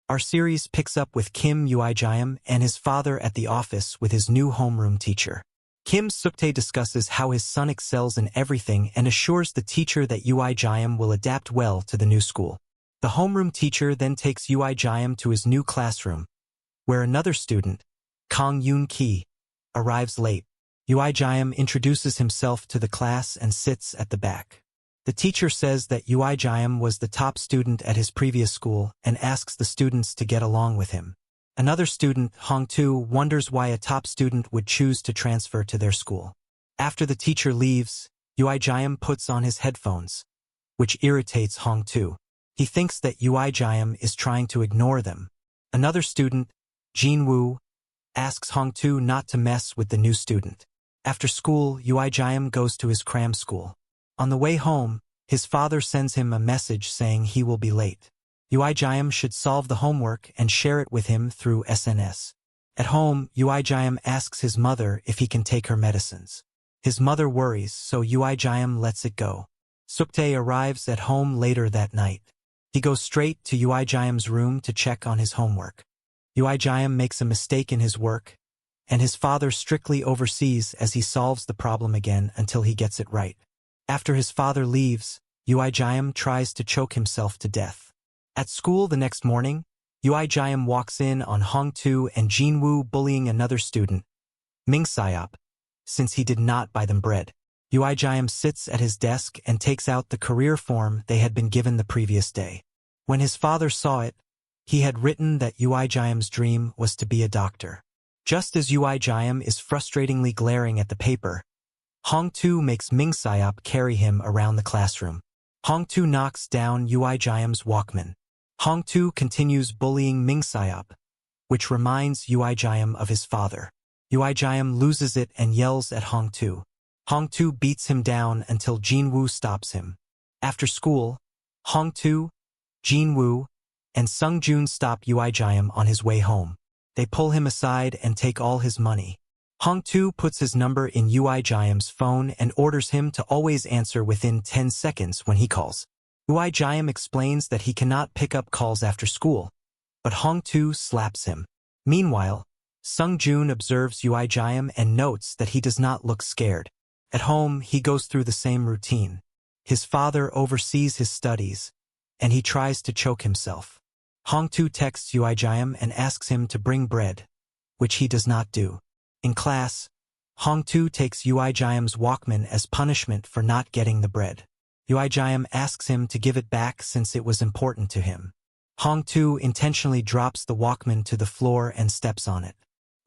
Our series picks up with Kim Ui-gyeom and his father at the office with his new homeroom teacher. Kim Suk-tae discusses how his son excels in everything and assures the teacher that Ui-gyeom will adapt well to the new school. The homeroom teacher then takes Ui-gyeom to his new classroom, where another student, Kang Yoon-ki, arrives late. Ui-gyeom introduces himself to the class and sits at the back. The teacher says that Ui-gyeom was the top student at his previous school and asks the students to get along with him. Another student, Hong-tu, wonders why a top student would choose to transfer to their school. After the teacher leaves, Ui-gyeom puts on his headphones, which irritates Hong-tu. He thinks that Ui-gyeom is trying to ignore them. Another student, Jin-woo, asks Hong-tu not to mess with the new student. After school, Ui-gyeom goes to his cram school. On the way home, his father sends him a message saying he will be late. Ui-gyeom should solve the homework and share it with him through SNS. At home, Ui-gyeom asks his mother if he can take her medicines. His mother worries, so Ui-gyeom lets it go. Suk-tae arrives at home later that night. He goes straight to Ui-gyeom's room to check on his homework. Ui-gyeom makes a mistake in his work, and his father strictly oversees as he solves the problem again until he gets it right. After his father leaves, Ui-gyeom tries to choke himself to death. At school the next morning, Ui-gyeom walks in on Hong-tu and Jin-woo bullying another student, Ming-syop, since he did not buy them bread. Ui-gyeom sits at his desk and takes out the career form they had been given the previous day. When his father saw it, he had written that Ui-gyeom's dream was to be a doctor. Just as Ui-gyeom is frustratingly glaring at the paper, Hong-tu makes Ming-syop carry him around the classroom. Hong-tu knocks down Ui-gyeom's Walkman. Hong-tu continues bullying Ming-syop, which reminds Ui-gyeom of his father. Ui-gyeom loses it and yells at Hong-tu. Hong-tu beats him down until Jin-woo stops him. After school, Hong-tu, Jin-woo, and Sung-joon stop Ui-gyeom on his way home. They pull him aside and take all his money. Hong-tu puts his number in Ui-gyeom's phone and orders him to always answer within 10 seconds when he calls. Ui-gyeom explains that he cannot pick up calls after school, but Hong-tu slaps him. Meanwhile, Sung-joon observes Ui-gyeom and notes that he does not look scared. At home, he goes through the same routine. His father oversees his studies, and he tries to choke himself. Hong-tu texts Ui-gyeom and asks him to bring bread, which he does not do. In class, Hong-tu takes Ui-gyeom's Walkman as punishment for not getting the bread. Ui-gyeom asks him to give it back since it was important to him. Hong-tu intentionally drops the Walkman to the floor and steps on it.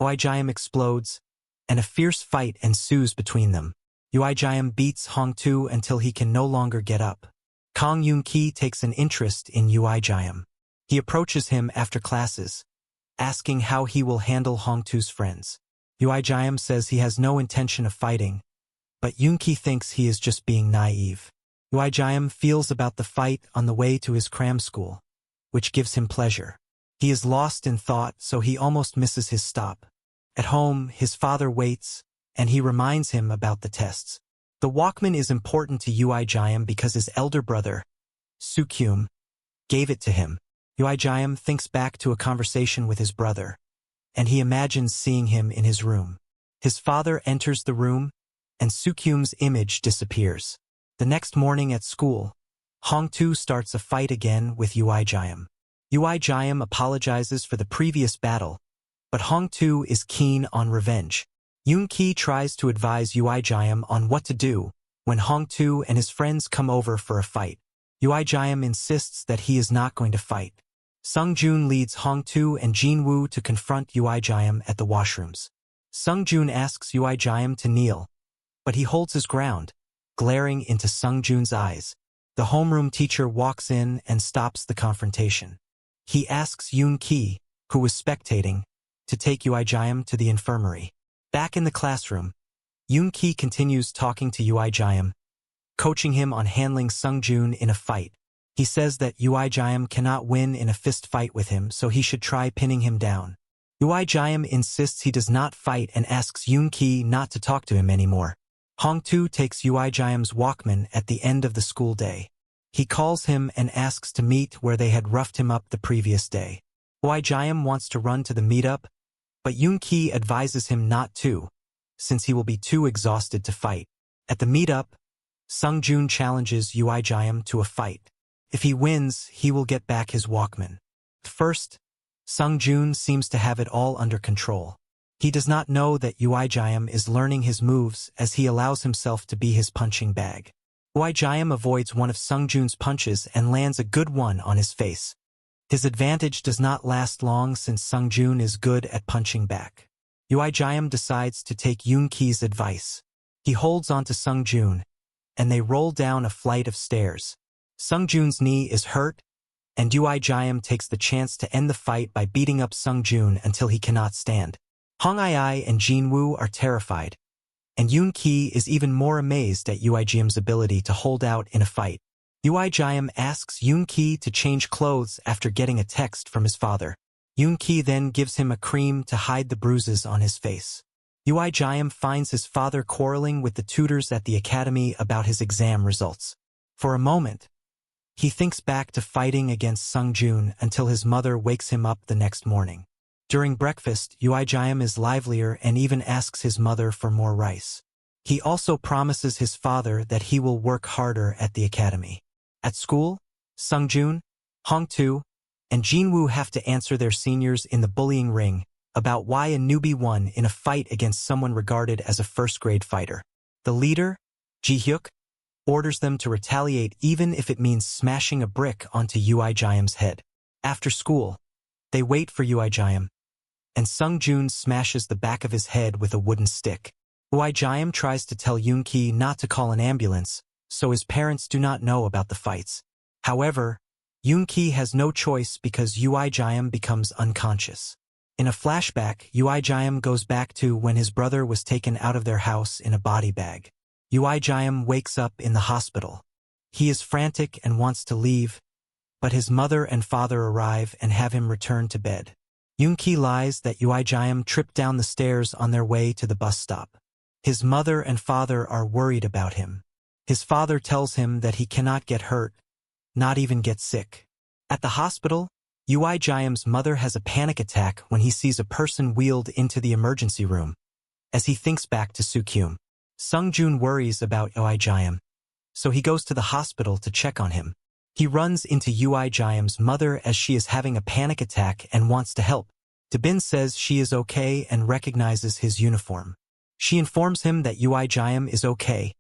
Ui-gyeom explodes, and a fierce fight ensues between them. Ui-gyeom beats Hong-tu until he can no longer get up. Kang Yoon-ki takes an interest in Ui-gyeom. He approaches him after classes, asking how he will handle Hong-tu's friends. Ui-gyeom says he has no intention of fighting, but Yoon-ki thinks he is just being naive. Ui-gyeom feels about the fight on the way to his cram school, which gives him pleasure. He is lost in thought, so he almost misses his stop. At home, his father waits, and he reminds him about the tests. The Walkman is important to Ui-gyeom because his elder brother, Suk-kyum, gave it to him. Ui-gyeom thinks back to a conversation with his brother, and he imagines seeing him in his room. His father enters the room, and Suk-kyum's image disappears. The next morning at school, Hong-tu starts a fight again with Ui-gyeom. Ui-gyeom apologizes for the previous battle, but Hong-tu is keen on revenge. Yoon-ki tries to advise Ui-gyeom on what to do when Hong-tu and his friends come over for a fight. Ui-gyeom insists that he is not going to fight. Sung-joon leads Hong-tu and Jin-woo to confront Ui-gyeom at the washrooms. Sung-joon asks Ui-gyeom to kneel, but he holds his ground, glaring into Sung-joon's eyes. The homeroom teacher walks in and stops the confrontation. He asks Yoon-ki, who was spectating, to take Ui-gyeom to the infirmary. Back in the classroom, Yoon-ki continues talking to Ui-gyeom, coaching him on handling Sung-joon in a fight. He says that Ui-gyeom cannot win in a fist fight with him, so he should try pinning him down. Ui-gyeom insists he does not fight and asks Yoon-ki not to talk to him anymore. Hong-tu takes Ui-gyeom's Walkman at the end of the school day. He calls him and asks to meet where they had roughed him up the previous day. Ui-gyeom wants to run to the meetup, but Yoon-ki advises him not to, since he will be too exhausted to fight. At the meetup, Sung-joon challenges Ui-gyeom to a fight. If he wins, he will get back his Walkman. First, Sung-joon seems to have it all under control. He does not know that Ui-gyeom is learning his moves as he allows himself to be his punching bag. Ui-gyeom avoids one of Sung-joon's punches and lands a good one on his face. His advantage does not last long since Sung-joon is good at punching back. Ui-gyeom decides to take Yoon-ki's advice. He holds onto Sung-joon, and they roll down a flight of stairs. Sung-joon's knee is hurt, and Ui-gyeom takes the chance to end the fight by beating up Sung-joon until he cannot stand. Hong Ai and Jin-woo are terrified, and Yoon-ki is even more amazed at Ui-gyeom's ability to hold out in a fight. Ui-gyeom asks Yoon-ki to change clothes after getting a text from his father. Yoon-ki then gives him a cream to hide the bruises on his face. Ui-gyeom finds his father quarreling with the tutors at the academy about his exam results. For a moment, he thinks back to fighting against Sung-joon until his mother wakes him up the next morning. During breakfast, Ui-gyeom is livelier and even asks his mother for more rice. He also promises his father that he will work harder at the academy. At school, Sung-joon, Hong-tu, and Jin-woo have to answer their seniors in the bullying ring about why a newbie won in a fight against someone regarded as a first-grade fighter. The leader, Ji-hyuk, orders them to retaliate even if it means smashing a brick onto Ui-gyeom's head. After school, they wait for Ui-gyeom, and Sung-joon smashes the back of his head with a wooden stick. Ui-gyeom tries to tell Yoon-ki not to call an ambulance, so his parents do not know about the fights. However, Yoon-ki has no choice because Ui-gyeom becomes unconscious. In a flashback, Ui-gyeom goes back to when his brother was taken out of their house in a body bag. Ui-gyeom wakes up in the hospital. He is frantic and wants to leave, but his mother and father arrive and have him return to bed. Yoon-ki lies that Ui-gyeom tripped down the stairs on their way to the bus stop. His mother and father are worried about him. His father tells him that he cannot get hurt, not even get sick. At the hospital, Ui-gyeom's mother has a panic attack when he sees a person wheeled into the emergency room. As he thinks back to Suk-hyum, Sung-joon worries about Ui-gyeom, so he goes to the hospital to check on him. He runs into Ui-gyeom's mother as she is having a panic attack and wants to help. Do-bin says she is okay and recognizes his uniform. She informs him that Ui-gyeom is okay,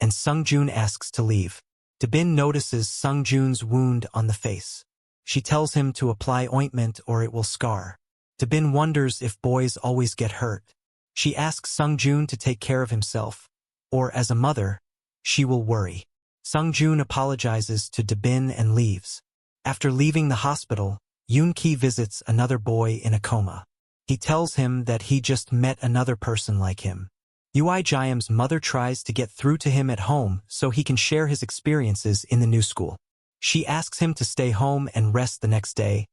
and Sung-joon asks to leave. Do-bin notices Sung-joon's wound on the face. She tells him to apply ointment or it will scar. Do-bin wonders if boys always get hurt. She asks Sung-joon to take care of himself, or as a mother, she will worry. Sung-joon apologizes to Do-bin and leaves. After leaving the hospital, Yoon-ki visits another boy in a coma. He tells him that he just met another person like him. Ui-gyeom's mother tries to get through to him at home so he can share his experiences in the new school. She asks him to stay home and rest the next day,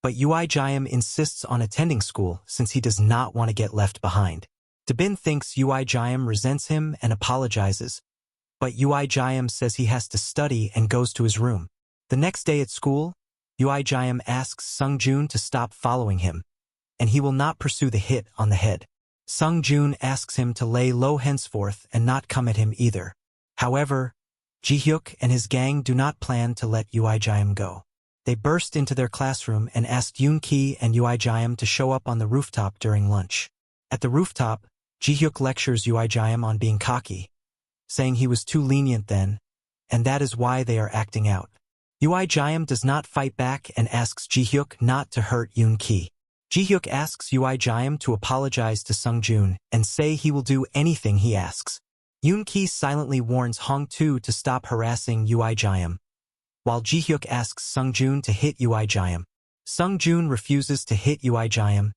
but Ui-gyeom insists on attending school since he does not want to get left behind. Do-bin thinks Ui-gyeom resents him and apologizes, but Ui-gyeom says he has to study and goes to his room. The next day at school, Ui-gyeom asks Sung-joon to stop following him, and he will not pursue the hit on the head. Sung-joon asks him to lay low henceforth and not come at him either. However, Ji-hyuk and his gang do not plan to let Ui-gyeom go. They burst into their classroom and asked Yoon-ki and Ui-gyeom to show up on the rooftop during lunch. At the rooftop, Ji-hyuk lectures Ui-gyeom on being cocky, saying he was too lenient then, and that is why they are acting out. Ui-gyeom does not fight back and asks Ji-hyuk not to hurt Yoon-ki. Ji-hyuk asks Ui-gyeom to apologize to Sung-joon and say he will do anything he asks. Yoon-ki silently warns Hong-tu to stop harassing Ui-gyeom, while Ji-hyuk asks Sung-joon to hit Ui-gyeom. Sung-joon refuses to hit Ui-gyeom,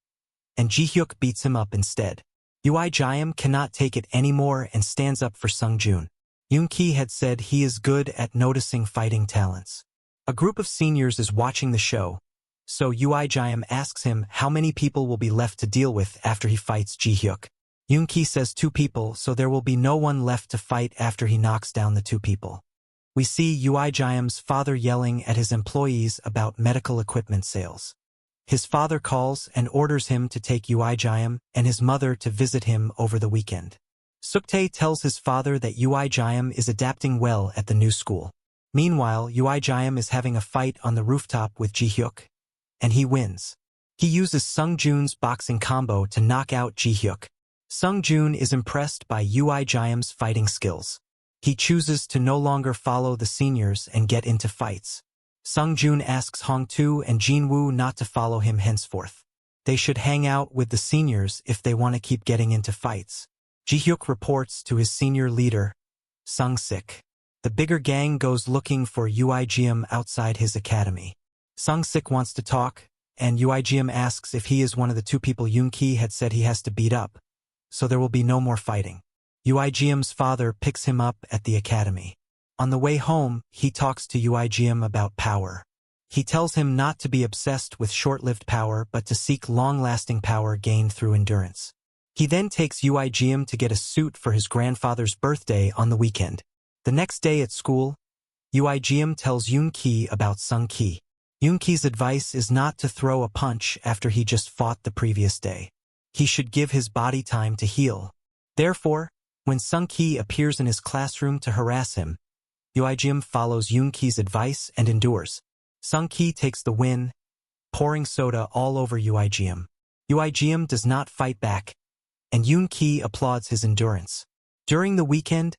and Ji-hyuk beats him up instead. Ui-gyeom cannot take it anymore and stands up for Sung-joon. Yoon-ki had said he is good at noticing fighting talents. A group of seniors is watching the show, so Ui-gyeom asks him how many people will be left to deal with after he fights Ji-hyuk. Yoon-ki says 2 people, so there will be no one left to fight after he knocks down the 2 people. We see Ui-gyeom's father yelling at his employees about medical equipment sales. His father calls and orders him to take Ui-gyeom and his mother to visit him over the weekend. Suk-tae tells his father that Ui-gyeom is adapting well at the new school. Meanwhile, Ui-gyeom is having a fight on the rooftop with Ji-hyuk, and he wins. He uses Sung-joon's boxing combo to knock out Ji-hyuk. Sung-joon is impressed by Ui-gyeom's fighting skills. He chooses to no longer follow the seniors and get into fights. Sung-joon asks Hong-tu and Jin-woo not to follow him henceforth. They should hang out with the seniors if they want to keep getting into fights. Ji-hyuk reports to his senior leader, Sung-sik. The bigger gang goes looking for Ui-gyeom outside his academy. Sung-sik wants to talk, and Ui-gyeom asks if he is one of the two people Yoon-ki had said he has to beat up, so there will be no more fighting. Ui-gyeom's father picks him up at the academy. On the way home, he talks to Ui-gyeom about power. He tells him not to be obsessed with short-lived power but to seek long-lasting power gained through endurance. He then takes Ui-gyeom to get a suit for his grandfather's birthday on the weekend. The next day at school, Ui-gyeom tells Yoon-ki about Sung-ki. Yoon-ki's advice is not to throw a punch after he just fought the previous day. He should give his body time to heal. Therefore, when Sung-ki appears in his classroom to harass him, Ui-gyeom follows Yoon-ki's advice and endures. Sung-ki takes the win, pouring soda all over Ui-gyeom. Ui-gyeom does not fight back, and Yoon-ki applauds his endurance. During the weekend,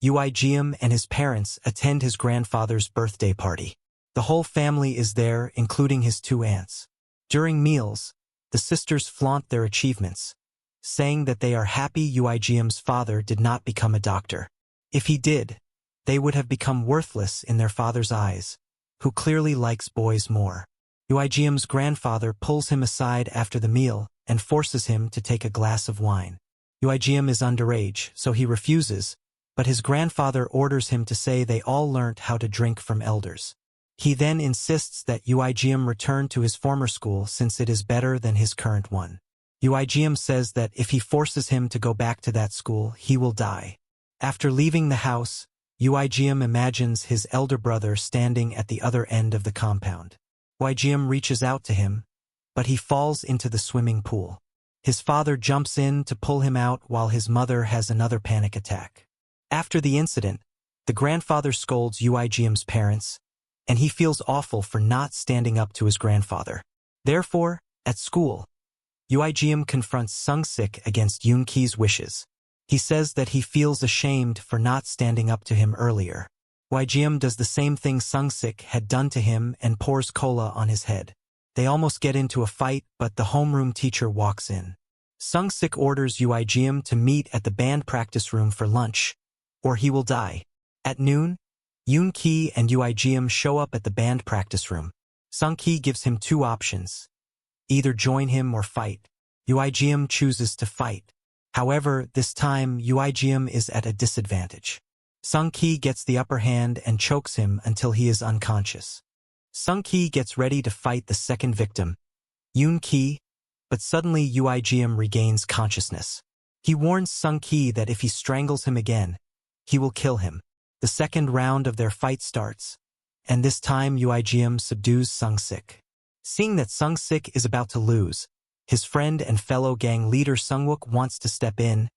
Ui-gyeom and his parents attend his grandfather's birthday party. The whole family is there, including his two aunts. During meals, the sisters flaunt their achievements, saying that they are happy Ui-gyeom's father did not become a doctor. If he did, they would have become worthless in their father's eyes, who clearly likes boys more. Ui-gyeom's grandfather pulls him aside after the meal and forces him to take a glass of wine. Ui-gyeom is underage, so he refuses, but his grandfather orders him to say they all learnt how to drink from elders. He then insists that Ui-gyeom return to his former school since it is better than his current one. Ui-gyeom says that if he forces him to go back to that school, he will die. After leaving the house, Ui-gyeom imagines his elder brother standing at the other end of the compound. Ui-gyeom reaches out to him, but he falls into the swimming pool. His father jumps in to pull him out while his mother has another panic attack. After the incident, the grandfather scolds Ui-gyeom's parents, and he feels awful for not standing up to his grandfather. Therefore, at school, Ui-gyeom confronts Sung-sik against Yoon-ki's wishes. He says that he feels ashamed for not standing up to him earlier. Ui-gyeom does the same thing Sung-sik had done to him and pours cola on his head. They almost get into a fight, but the homeroom teacher walks in. Sung-sik orders Ui-gyeom to meet at the band practice room for lunch, or he will die. At noon, Yoon-ki and Ui-gyeom show up at the band practice room. Sung-ki gives him two options: either join him or fight. Ui-gyeom chooses to fight. However, this time Ui-gyeom is at a disadvantage. Sung-ki gets the upper hand and chokes him until he is unconscious. Sung-ki gets ready to fight the second victim, Yoon-ki, but suddenly Ui-gyeom regains consciousness. He warns Sung-ki that if he strangles him again, he will kill him. The second round of their fight starts, and this time Ui-gyeom subdues Sung-sik. Seeing that Sung-sik is about to lose, his friend and fellow gang leader Sung-wook wants to step in,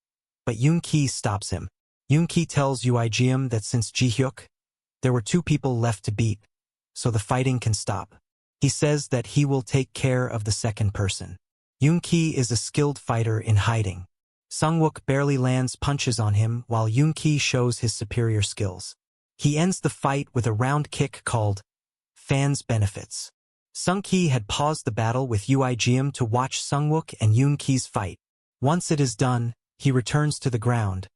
but Yoon-ki stops him. Yoon-ki tells Ui-gyeom that since Ji-hyuk, there were two people left to beat, so the fighting can stop. He says that he will take care of the second person. Yoon-ki is a skilled fighter in hiding. Sung-wook barely lands punches on him while Yoon-ki shows his superior skills. He ends the fight with a round kick called Fans Benefits. Sung-ki had paused the battle with Ui-gyeom to watch Sung-wook and Yoon-ki's fight. Once it is done, he returns to the ground,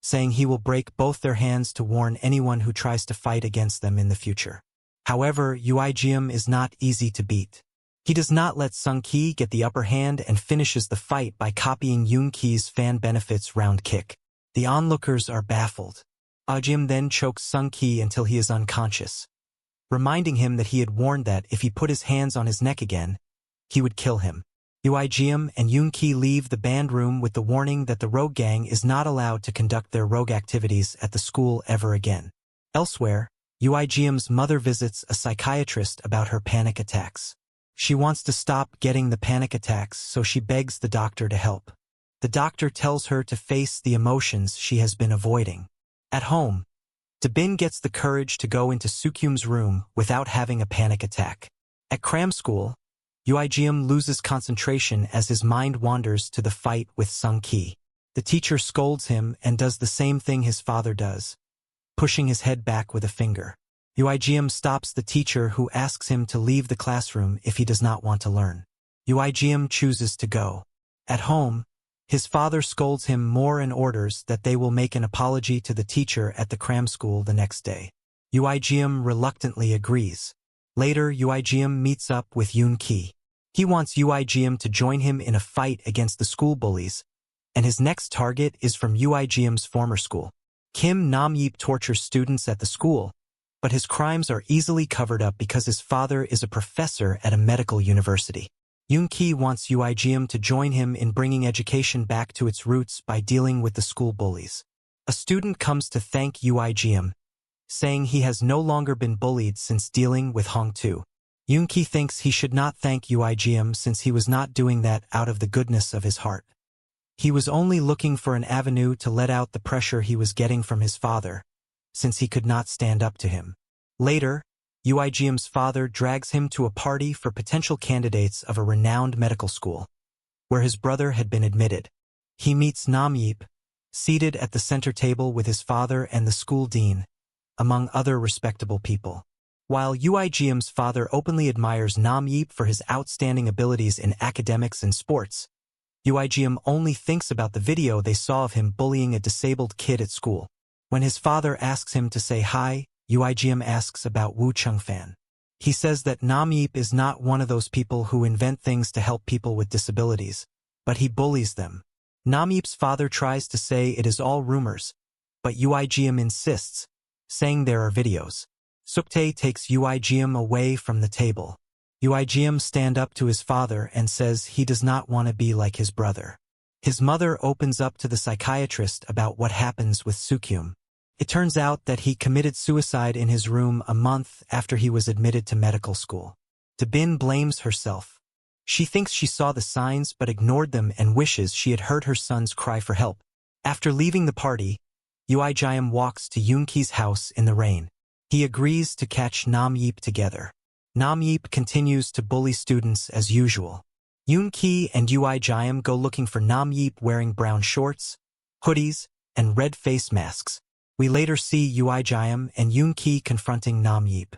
saying he will break both their hands to warn anyone who tries to fight against them in the future. However, Ui-gyeom is not easy to beat. He does not let Sung-ki get the upper hand and finishes the fight by copying Yoon-ki's fan benefits round kick. The onlookers are baffled. Ui-gyeom then chokes Sung-ki until he is unconscious, reminding him that he had warned that if he put his hands on his neck again, he would kill him. Ui-gyeom and Yoon-ki leave the band room with the warning that the rogue gang is not allowed to conduct their rogue activities at the school ever again. Elsewhere, Ui-gyeom's mother visits a psychiatrist about her panic attacks. She wants to stop getting the panic attacks, so she begs the doctor to help. The doctor tells her to face the emotions she has been avoiding. At home, Do-bin gets the courage to go into Soo-kyum's room without having a panic attack. At cram school, Ui-gyeom loses concentration as his mind wanders to the fight with Sung-ki. The teacher scolds him and does the same thing his father does, pushing his head back with a finger. Ui-gyeom stops the teacher, who asks him to leave the classroom if he does not want to learn. Ui-gyeom chooses to go. At home, his father scolds him more and orders that they will make an apology to the teacher at the cram school the next day. Ui-gyeom reluctantly agrees. Later, Ui-gyeom meets up with Yoon-ki. He wants Ui-gyeom to join him in a fight against the school bullies, and his next target is from Ui-gyeom's former school. Kim Nam-yeep tortures students at the school, but his crimes are easily covered up because his father is a professor at a medical university. Yoon-ki wants Ui-gyeom to join him in bringing education back to its roots by dealing with the school bullies. A student comes to thank Ui-gyeom, saying he has no longer been bullied since dealing with Hong-tu. Yoon-ki thinks he should not thank Ui-gyeom since he was not doing that out of the goodness of his heart. He was only looking for an avenue to let out the pressure he was getting from his father, since he could not stand up to him. Later, Ui-gyeom's father drags him to a party for potential candidates of a renowned medical school, where his brother had been admitted. He meets Nam-yeep, seated at the center table with his father and the school dean, among other respectable people. While Ui-gyeom's father openly admires Nam-yeep for his outstanding abilities in academics and sports, Ui-gyeom only thinks about the video they saw of him bullying a disabled kid at school. When his father asks him to say hi, Ui-gyeom asks about Woo Chung-fan. He says that Nam-yeep is not one of those people who invent things to help people with disabilities, but he bullies them. Nam-yeep's father tries to say it is all rumors, but Ui-gyeom insists, saying there are videos. Suk-tae takes Ui-gyeom away from the table. Ui-gyeom stands up to his father and says he does not want to be like his brother. His mother opens up to the psychiatrist about what happens with Soo-kyum. It turns out that he committed suicide in his room a month after he was admitted to medical school. Do-bin blames herself. She thinks she saw the signs but ignored them and wishes she had heard her son's cry for help. After leaving the party, Ui-gyeom walks to Yoon-ki's house in the rain. He agrees to catch Nam-yeep together. Nam-yeep continues to bully students as usual. Yoon-ki and Ui-gyeom go looking for Nam-yeep wearing brown shorts, hoodies, and red face masks. We later see Ui-gyeom and Yoon-ki confronting Nam-yeep.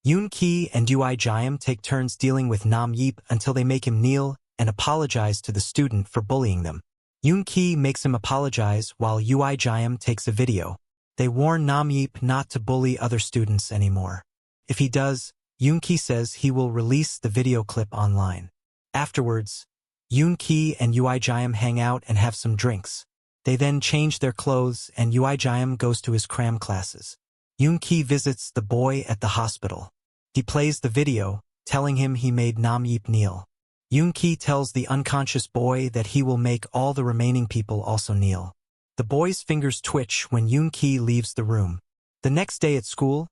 Yoon-ki and Ui-gyeom take turns dealing with Nam-yeep until they make him kneel and apologize to the student for bullying them. Yoon-ki makes him apologize while Ui-gyeom takes a video. They warn Nam-yeep not to bully other students anymore. If he does, Yoon-ki says he will release the video clip online. Afterwards, Yoon-ki and Ui-gyeom hang out and have some drinks. They then change their clothes and Ui-gyeom goes to his cram classes. Yoon-ki visits the boy at the hospital. He plays the video, telling him he made Nam-yeep kneel. Yoon-ki tells the unconscious boy that he will make all the remaining people also kneel. The boy's fingers twitch when Yoon-ki leaves the room. The next day at school,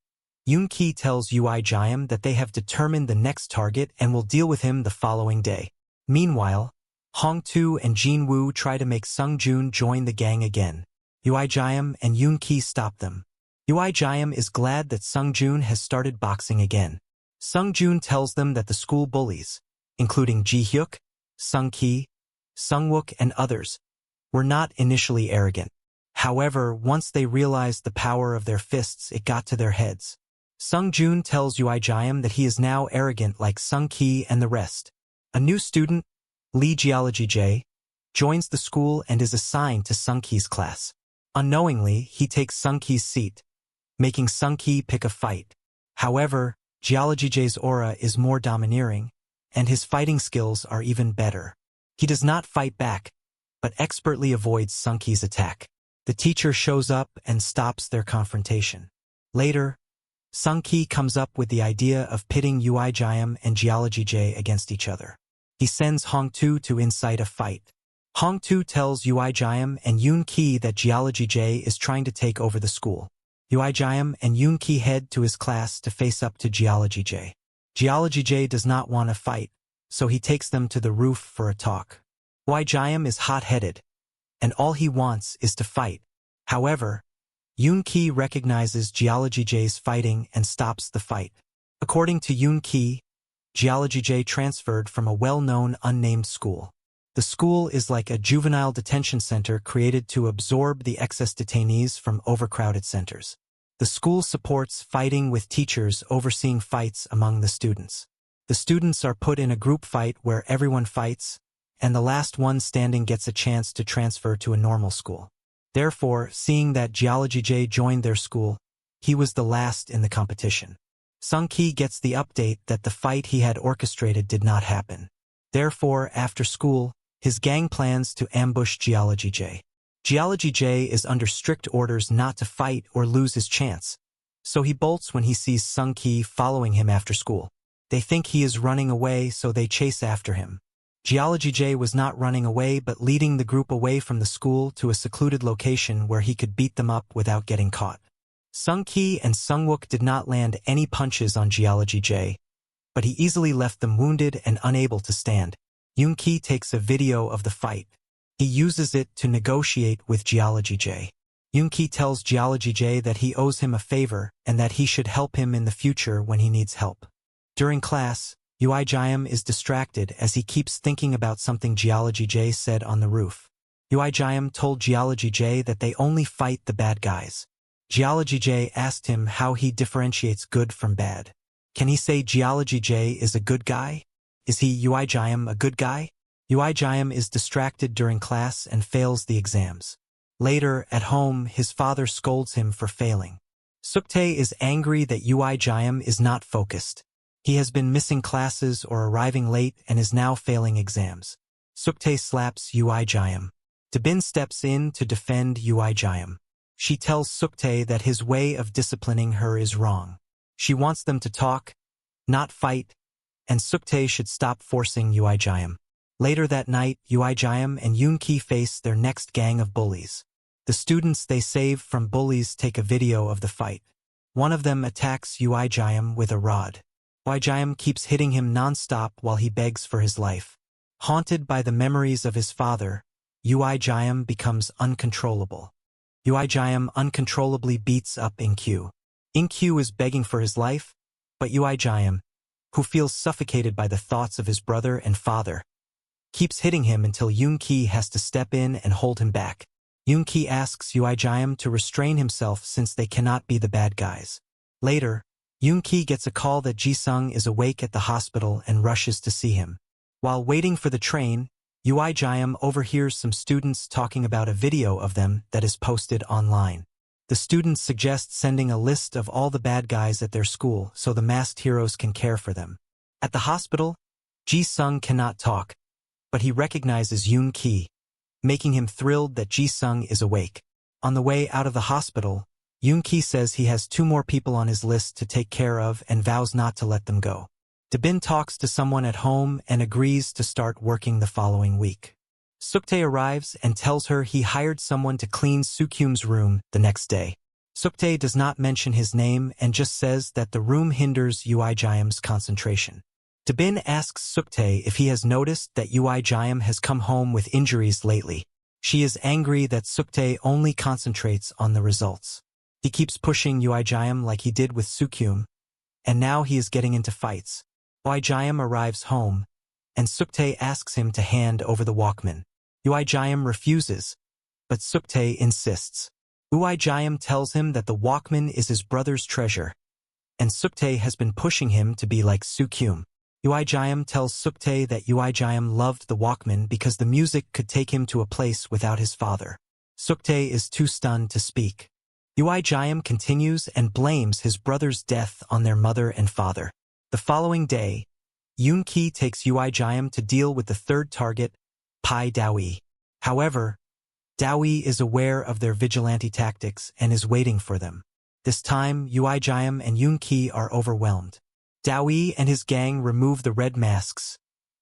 Yoon-ki tells Ui-gyeom that they have determined the next target and will deal with him the following day. Meanwhile, Hong-tu and Jin-woo try to make Sung-joon join the gang again. Ui-gyeom and Yoon-ki stop them. Ui-gyeom is glad that Sung-joon has started boxing again. Sung-joon tells them that the school bullies, including Ji-hyuk, Sung-ki, Sung-wook and others, were not initially arrogant. However, once they realized the power of their fists, it got to their heads. Sung-joon tells Ui-gyeom that he is now arrogant like Sung-ki and the rest. A new student, Lee Geology-jae, joins the school and is assigned to Sung-ki's class. Unknowingly, he takes Sung-ki's seat, making Sung-ki pick a fight. However, Geology-jae's aura is more domineering, and his fighting skills are even better. He does not fight back, but expertly avoids Sung-ki's attack. The teacher shows up and stops their confrontation. Later, Sung-ki comes up with the idea of pitting Ui-gyeom and Geology-jae against each other. He sends Hong-tu to incite a fight. Hong-tu tells Ui-gyeom and Yoon-ki that Geology-jae is trying to take over the school. Ui-gyeom and Yoon-ki head to his class to face up to Geology-jae. Geology J does not want to fight, so he takes them to the roof for a talk. Ui-gyeom is hot-headed, and all he wants is to fight. However, Yoon-ki recognizes Geology J's fighting and stops the fight. According to Yoon-ki, Geology J transferred from a well-known unnamed school. The school is like a juvenile detention center created to absorb the excess detainees from overcrowded centers. The school supports fighting with teachers overseeing fights among the students. The students are put in a group fight where everyone fights, and the last one standing gets a chance to transfer to a normal school. Therefore, seeing that Geology J joined their school, he was the last in the competition. Sung-ki gets the update that the fight he had orchestrated did not happen. Therefore, after school, his gang plans to ambush Geology J. Geology J is under strict orders not to fight or lose his chance, so he bolts when he sees Sung-ki following him after school. They think he is running away, so they chase after him. Geology J was not running away but leading the group away from the school to a secluded location where he could beat them up without getting caught. Sung-ki and Sung-wook did not land any punches on Geology J, but he easily left them wounded and unable to stand. Yoon-ki takes a video of the fight. He uses it to negotiate with Geology J. Yoon-ki tells Geology J that he owes him a favor and that he should help him in the future when he needs help. During class, Ui-gyeom is distracted as he keeps thinking about something Geology J said on the roof. Ui-gyeom told Geology J that they only fight the bad guys. Geology J asked him how he differentiates good from bad. Can he say Geology J is a good guy? Is he Ui-gyeom a good guy? Ui-gyeom is distracted during class and fails the exams. Later, at home, his father scolds him for failing. Suk-tae is angry that Ui-gyeom is not focused. He has been missing classes or arriving late and is now failing exams. Suk-tae slaps Ui-gyeom. Do-bin steps in to defend Ui-gyeom. She tells Suk-tae that his way of disciplining her is wrong. She wants them to talk, not fight, and Suk-tae should stop forcing Ui-gyeom. Later that night, Ui-gyeom and Yoon-ki face their next gang of bullies. The students they save from bullies take a video of the fight. One of them attacks Ui-gyeom with a rod. Ui-gyeom keeps hitting him non-stop while he begs for his life. Haunted by the memories of his father, Ui-gyeom becomes uncontrollable. Ui-gyeom uncontrollably beats up In-kyu. In-kyu is begging for his life, but Ui-gyeom, who feels suffocated by the thoughts of his brother and father, keeps hitting him until Yoon-ki has to step in and hold him back. Yoon-ki asks Ui-gyeom to restrain himself since they cannot be the bad guys. Later, Yoon-ki gets a call that Ji-sung is awake at the hospital and rushes to see him. While waiting for the train, Ui-gyeom overhears some students talking about a video of them that is posted online. The students suggest sending a list of all the bad guys at their school so the masked heroes can care for them. At the hospital, Ji-sung cannot talk, but he recognizes Yoon-ki, making him thrilled that Ji-sung is awake. On the way out of the hospital, Yoon-ki says he has 2 more people on his list to take care of and vows not to let them go. Do-bin talks to someone at home and agrees to start working the following week. Suk-tae arrives and tells her he hired someone to clean Soo-kyum's room the next day. Suk-tae does not mention his name and just says that the room hinders Ui-gyeom's concentration. Do-bin asks Suk-tae if he has noticed that Ui-gyeom has come home with injuries lately. She is angry that Suk-tae only concentrates on the results. He keeps pushing Ui-gyeom like he did with Soo-kyum, and now he is getting into fights. Ui-gyeom arrives home, and Suk-tae asks him to hand over the Walkman. Ui-gyeom refuses, but Suk-tae insists. Ui-gyeom tells him that the Walkman is his brother's treasure, and Suk-tae has been pushing him to be like Soo-kyum. Ui-gyeom tells Suk-tae that Ui-gyeom loved the Walkman because the music could take him to a place without his father. Suk-tae is too stunned to speak. Ui-gyeom continues and blames his brother's death on their mother and father. The following day, Yoon-ki takes Ui-gyeom to deal with the third target, Pai Dowie. However, Dowie is aware of their vigilante tactics and is waiting for them. This time, Ui-gyeom and Yoon-ki are overwhelmed. Dowie and his gang remove the red masks,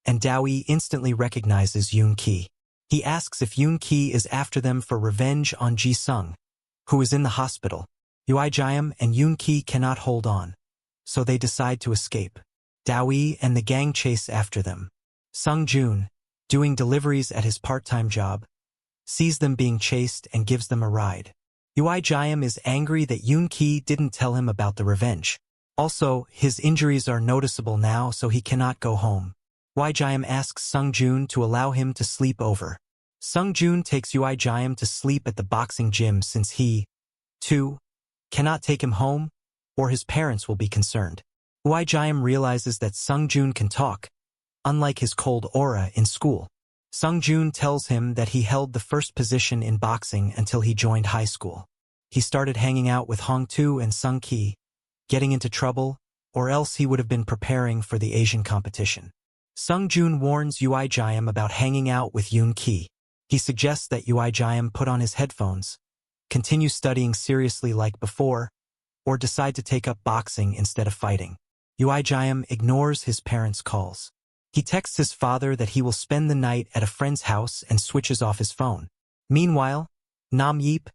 and Dowie instantly recognizes Yoon-ki. He asks if Yoon-ki is after them for revenge on Ji-sung, who is in the hospital. Ui-gyeom and Yoon-ki cannot hold on, so they decide to escape. Do-wan and the gang chase after them. Sung-joon, doing deliveries at his part-time job, sees them being chased and gives them a ride. Ui-gyeom is angry that Yoon-ki didn't tell him about the revenge. Also, his injuries are noticeable now, so he cannot go home. Ui-gyeom asks Sung-joon to allow him to sleep over. Sung-joon takes Ui-gyeom to sleep at the boxing gym since he, too, cannot take him home, or his parents will be concerned. Ui-gyeom realizes that Sung-joon can talk, unlike his cold aura in school. Sung-joon tells him that he held the first position in boxing until he joined high school. He started hanging out with Hong-tu and Sung-ki, getting into trouble, or else he would have been preparing for the Asian competition. Sung-joon warns Ui-gyeom about hanging out with Yoon-ki. He suggests that Ui-gyeom put on his headphones, continue studying seriously like before, or decide to take up boxing instead of fighting. Ui-gyeom ignores his parents' calls. He texts his father that he will spend the night at a friend's house and switches off his phone. Meanwhile, Nam-yeop,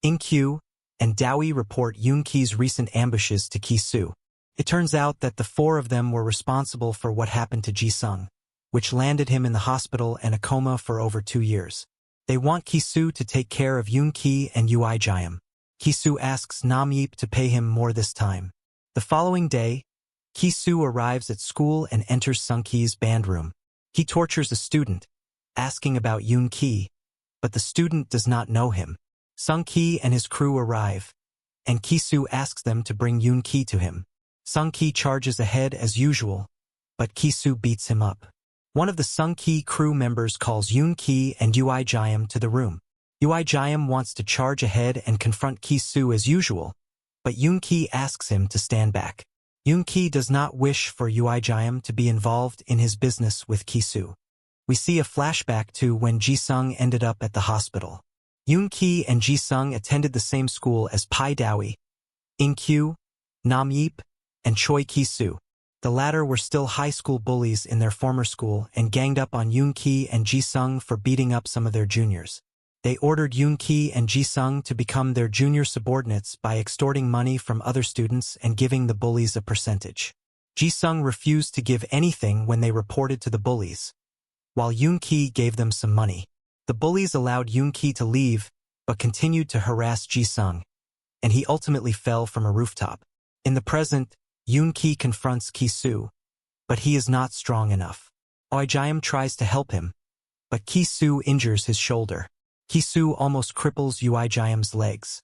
In-kyu, and Do-wan report Yoon-ki's recent ambushes to Ki-soo. It turns out that the four of them were responsible for what happened to Ji-sung, which landed him in the hospital and a coma for over 2 years. They want Ki-soo to take care of Yoon-ki and Ui-gyeom. Ki-soo asks Nam-yeop to pay him more this time. The following day, Ki-soo arrives at school and enters Sung-ki's band room. He tortures a student, asking about Yoon-ki, but the student does not know him. Sung-ki and his crew arrive, and Ki-soo asks them to bring Yoon-ki to him. Sung-ki charges ahead as usual, but Ki-soo beats him up. One of the Sung-ki crew members calls Yoon-ki and Ui-gyeom to the room. Ui-gyeom wants to charge ahead and confront Ki-soo as usual, but Yoon-ki asks him to stand back. Yoon-ki does not wish for Ui-gyeom to be involved in his business with Ki-soo. We see a flashback to when Ji-sung ended up at the hospital. Yoon-ki and Ji-sung attended the same school as Pai Do-wan, In-kyu, Nam-yeop, and Choi Ki-soo. The latter were still high school bullies in their former school and ganged up on Yoon-ki and Ji-sung for beating up some of their juniors. They ordered Yoon-ki and Ji-sung to become their junior subordinates by extorting money from other students and giving the bullies a percentage. Ji-sung refused to give anything when they reported to the bullies, while Yoon-ki gave them some money. The bullies allowed Yoon-ki to leave, but continued to harass Ji-sung, and he ultimately fell from a rooftop. In the present, Yoon-ki confronts Ki-soo, but he is not strong enough. Ui-gyeom tries to help him, but Ki-soo injures his shoulder. Ki-soo almost cripples Ui-gyeom's legs,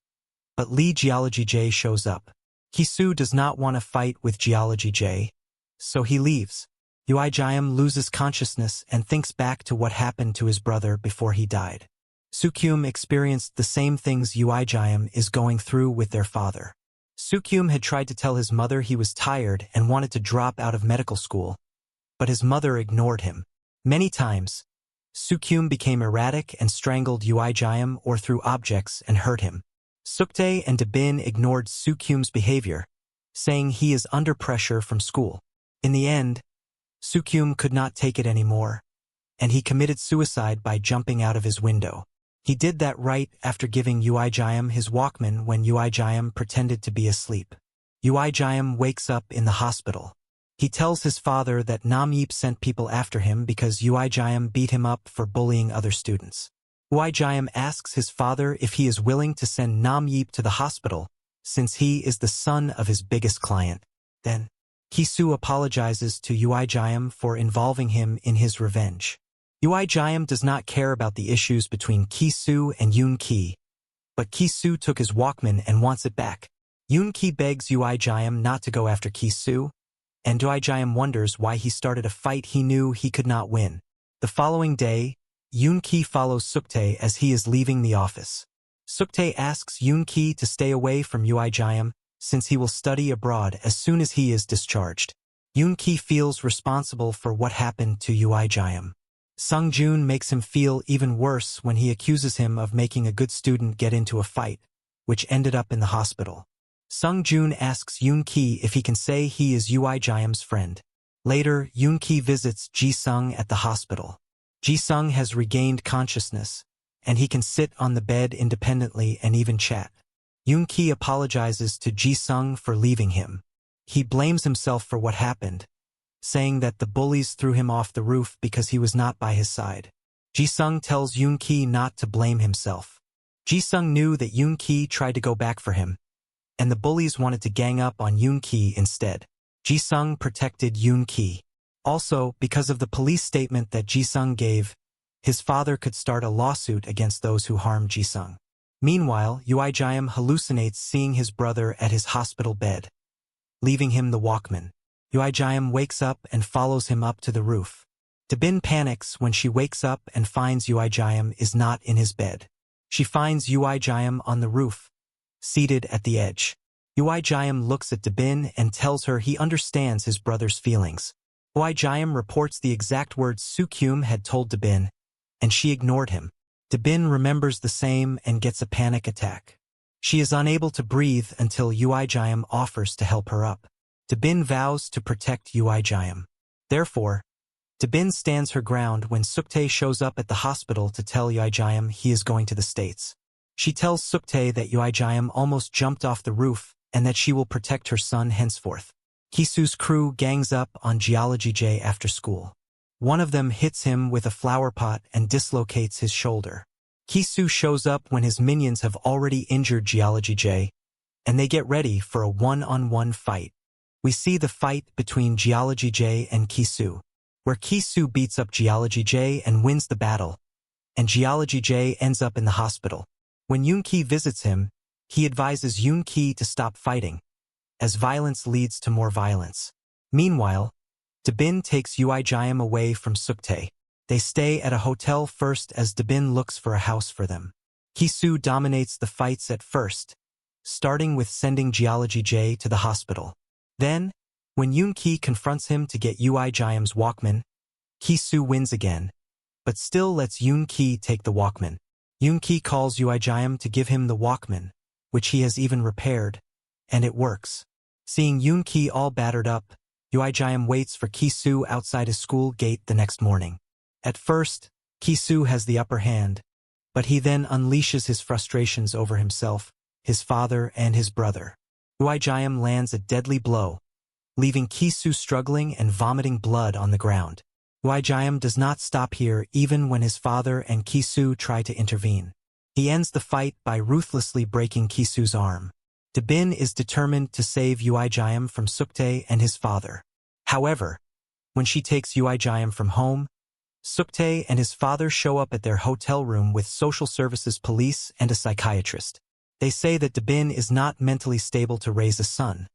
but Lee Geology J shows up. Ki-soo does not want to fight with Geology J, so he leaves. Ui-gyeom loses consciousness and thinks back to what happened to his brother before he died. Soo-kyum experienced the same things Ui-gyeom is going through with their father. Soo-kyum had tried to tell his mother he was tired and wanted to drop out of medical school, but his mother ignored him. Many times, Soo-kyum became erratic and strangled Ui-gyeom or threw objects and hurt him. Suktae and Dabin ignored Soo-kyum's behavior, saying he is under pressure from school. In the end, Soo-kyum could not take it anymore, and he committed suicide by jumping out of his window. He did that right after giving Ui-gyeom his Walkman when Ui-gyeom pretended to be asleep. Ui-gyeom wakes up in the hospital. He tells his father that Nam-yeop sent people after him because Ui-gyeom beat him up for bullying other students. Ui-gyeom asks his father if he is willing to send Nam-yeop to the hospital, since he is the son of his biggest client. Then, Ki-soo apologizes to Ui-gyeom for involving him in his revenge. Ui-gyeom does not care about the issues between Ki-soo and Yoon-ki, but Ki-soo took his Walkman and wants it back. Yoon-ki begs Ui-gyeom not to go after Ki-soo, and Ui-gyeom wonders why he started a fight he knew he could not win. The following day, Yoon-ki follows Suktae as he is leaving the office. Suktae asks Yoon-ki to stay away from Ui-gyeom since he will study abroad as soon as he is discharged. Yoon-ki feels responsible for what happened to Ui-gyeom. Sung-joon makes him feel even worse when he accuses him of making a good student get into a fight, which ended up in the hospital. Sung-joon asks Yoon-ki if he can say he is Ui-gyeom's friend. Later, Yoon-ki visits Ji-sung at the hospital. Ji-sung has regained consciousness, and he can sit on the bed independently and even chat. Yoon-ki apologizes to Ji-sung for leaving him. He blames himself for what happened, saying that the bullies threw him off the roof because he was not by his side. Ji-sung tells Yoon-ki not to blame himself. Ji-sung knew that Yoon-ki tried to go back for him, and the bullies wanted to gang up on Yoon-ki instead. Ji-sung protected Yoon-ki. Also, because of the police statement that Ji-sung gave, his father could start a lawsuit against those who harmed Ji-sung. Meanwhile, Ui-gyeom hallucinates seeing his brother at his hospital bed, leaving him the Walkman. Ui-gyeom wakes up and follows him up to the roof. Do-bin panics when she wakes up and finds Ui-gyeom is not in his bed. She finds Ui-gyeom on the roof, seated at the edge. Ui-gyeom looks at Do-bin and tells her he understands his brother's feelings. Ui-gyeom reports the exact words Soo-kyum had told Do-bin, and she ignored him. Do-bin remembers the same and gets a panic attack. She is unable to breathe until Ui-gyeom offers to help her up. Do-bin vows to protect Ui-gyeom. Therefore, Do-bin stands her ground when Suk-tae shows up at the hospital to tell Ui-gyeom he is going to the States. She tells Suk-tae that Ui-gyeom almost jumped off the roof and that she will protect her son henceforth. Ki-soo's crew gangs up on Geology J after school. One of them hits him with a flower pot and dislocates his shoulder. Ki-soo shows up when his minions have already injured Geology J, and they get ready for a one-on-one fight. We see the fight between Geology J and Ki-soo, where Ki-soo beats up Geology J and wins the battle, and Geology J ends up in the hospital. When Yoon-ki visits him, he advises Yoon-ki to stop fighting, as violence leads to more violence. Meanwhile, Do-bin takes Ui-gyeom away from Suk-tae. They stay at a hotel first as Do-bin looks for a house for them. Ki-soo dominates the fights at first, starting with sending Geology J to the hospital. Then, when Yoon-ki confronts him to get Ui-gyeom's Walkman, Ki-soo wins again, but still lets Yoon-ki take the Walkman. Yoon-ki calls Ui-gyeom to give him the Walkman, which he has even repaired, and it works. Seeing Yoon-ki all battered up, Ui-gyeom waits for Ki-soo outside his school gate the next morning. At first, Ki-soo has the upper hand, but he then unleashes his frustrations over himself, his father, and his brother. Ui-gyeom lands a deadly blow, leaving Ki-soo struggling and vomiting blood on the ground. Ui-gyeom does not stop here even when his father and Ki-soo try to intervene. He ends the fight by ruthlessly breaking Ki-soo's arm. Do-bin is determined to save Ui-gyeom from Suk-tae and his father. However, when she takes Ui-gyeom from home, Suk-tae and his father show up at their hotel room with social services police and a psychiatrist. They say that Do-bin is not mentally stable to raise a son,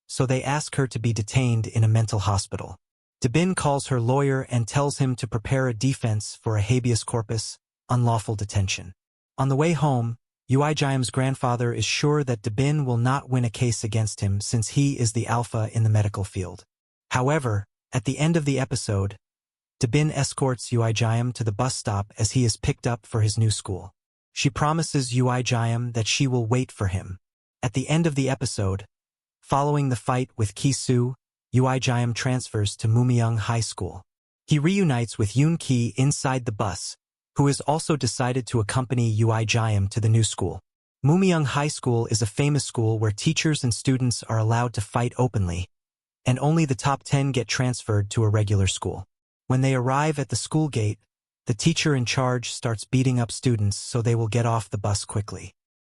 so they ask her to be detained in a mental hospital. Do-bin calls her lawyer and tells him to prepare a defense for a habeas corpus, unlawful detention. On the way home, Ui-gyeom's grandfather is sure that Do-bin will not win a case against him since he is the alpha in the medical field. However, at the end of the episode, Do-bin escorts Ui-gyeom to the bus stop as he is picked up for his new school. She promises Ui-gyeom that she will wait for him. At the end of the episode, following the fight with Ki-soo, Ui-gyeom transfers to Mummyeong High School. He reunites with Yoon-ki inside the bus, who has also decided to accompany Ui-gyeom to the new school. Mummyeong High School is a famous school where teachers and students are allowed to fight openly, and only the top 10 get transferred to a regular school. When they arrive at the school gate, the teacher in charge starts beating up students so they will get off the bus quickly.